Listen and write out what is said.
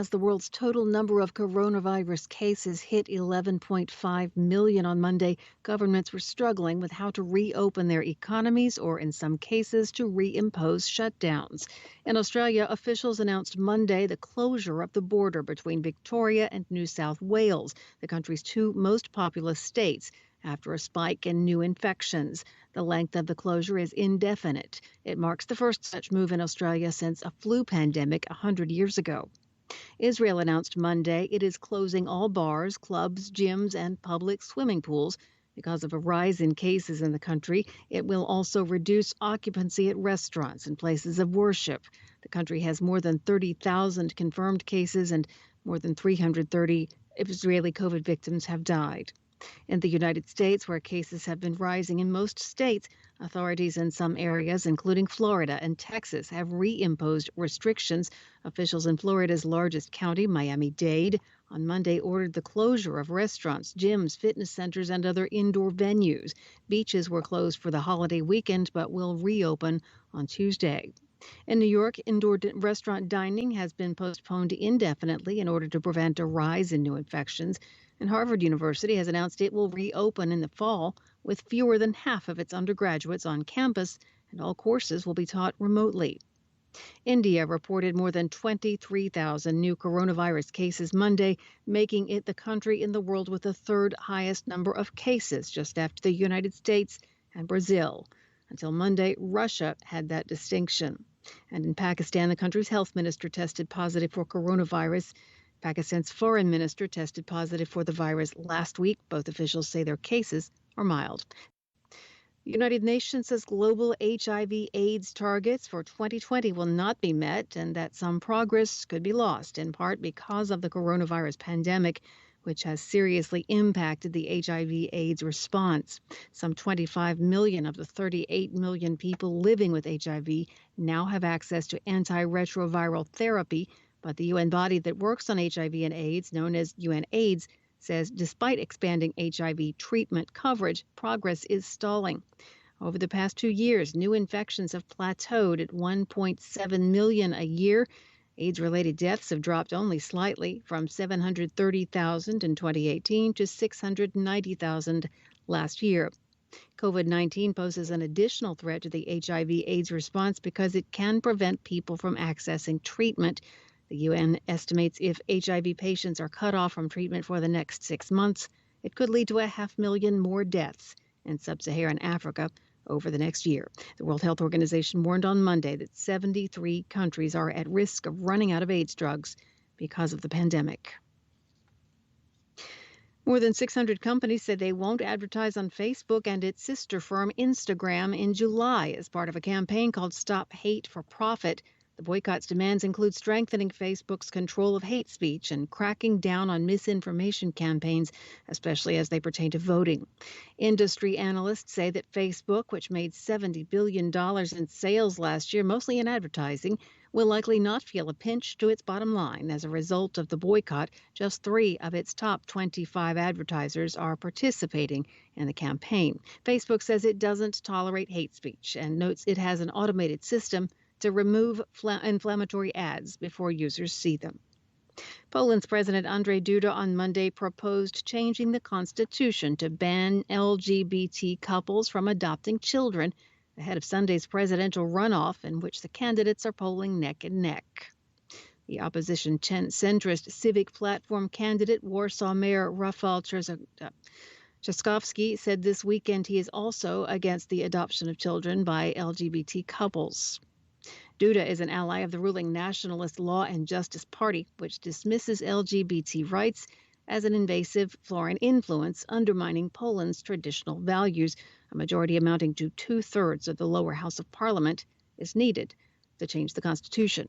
As the world's total number of coronavirus cases hit 11.5 million on Monday, governments were struggling with how to reopen their economies or, in some cases, to reimpose shutdowns. In Australia, officials announced Monday the closure of the border between Victoria and New South Wales, the country's two most populous states, after a spike in new infections. The length of the closure is indefinite. It marks the first such move in Australia since a flu pandemic 100 years ago. Israel announced Monday it is closing all bars, clubs, gyms, and public swimming pools. Because of a rise in cases in the country, it will also reduce occupancy at restaurants and places of worship. The country has more than 30,000 confirmed cases and more than 330 Israeli COVID victims have died. In the United States, where cases have been rising in most states, authorities in some areas, including Florida and Texas, have reimposed restrictions. Officials in Florida's largest county, Miami-Dade, on Monday ordered the closure of restaurants, gyms, fitness centers, and other indoor venues. Beaches were closed for the holiday weekend but will reopen on Tuesday. In New York, indoor restaurant dining has been postponed indefinitely in order to prevent a rise in new infections. And Harvard University has announced it will reopen in the fall with fewer than half of its undergraduates on campus, and all courses will be taught remotely. India reported more than 23,000 new coronavirus cases Monday, making it the country in the world with the third highest number of cases, just after the United States and Brazil. Until Monday, Russia had that distinction. And in Pakistan, the country's health minister tested positive for coronavirus. Pakistan's foreign minister tested positive for the virus last week. Both officials say their cases are mild. The United Nations says global HIV/AIDS targets for 2020 will not be met and that some progress could be lost, in part because of the coronavirus pandemic, which has seriously impacted the HIV/AIDS response. Some 25 million of the 38 million people living with HIV now have access to antiretroviral therapy, but the UN body that works on HIV and AIDS, known as UNAIDS, says despite expanding HIV treatment coverage, progress is stalling. Over the past 2 years, new infections have plateaued at 1.7 million a year. AIDS-related deaths have dropped only slightly, from 730,000 in 2018 to 690,000 last year. COVID-19 poses an additional threat to the HIV/AIDS response because it can prevent people from accessing treatment. The UN estimates if HIV patients are cut off from treatment for the next 6 months, it could lead to 500,000 more deaths in sub-Saharan Africa over the next year. The World Health Organization warned on Monday that 73 countries are at risk of running out of AIDS drugs because of the pandemic. More than 600 companies said they won't advertise on Facebook and its sister firm Instagram in July as part of a campaign called Stop Hate for Profit. The boycott's demands include strengthening Facebook's control of hate speech and cracking down on misinformation campaigns, especially as they pertain to voting. Industry analysts say that Facebook, which made $70 billion in sales last year, mostly in advertising, will likely not feel a pinch to its bottom line. As a result of the boycott, just 3 of its top 25 advertisers are participating in the campaign. Facebook says it doesn't tolerate hate speech and notes it has an automated system to remove inflammatory ads before users see them. Poland's President Andrzej Duda on Monday proposed changing the constitution to ban LGBT couples from adopting children ahead of Sunday's presidential runoff, in which the candidates are polling neck and neck. The opposition centrist Civic Platform candidate, Warsaw Mayor Rafał Trzaskowski, said this weekend he is also against the adoption of children by LGBT couples. Duda is an ally of the ruling Nationalist Law and Justice Party, which dismisses LGBT rights as an invasive foreign influence undermining Poland's traditional values. A majority amounting to 2/3 of the lower house of parliament is needed to change the constitution.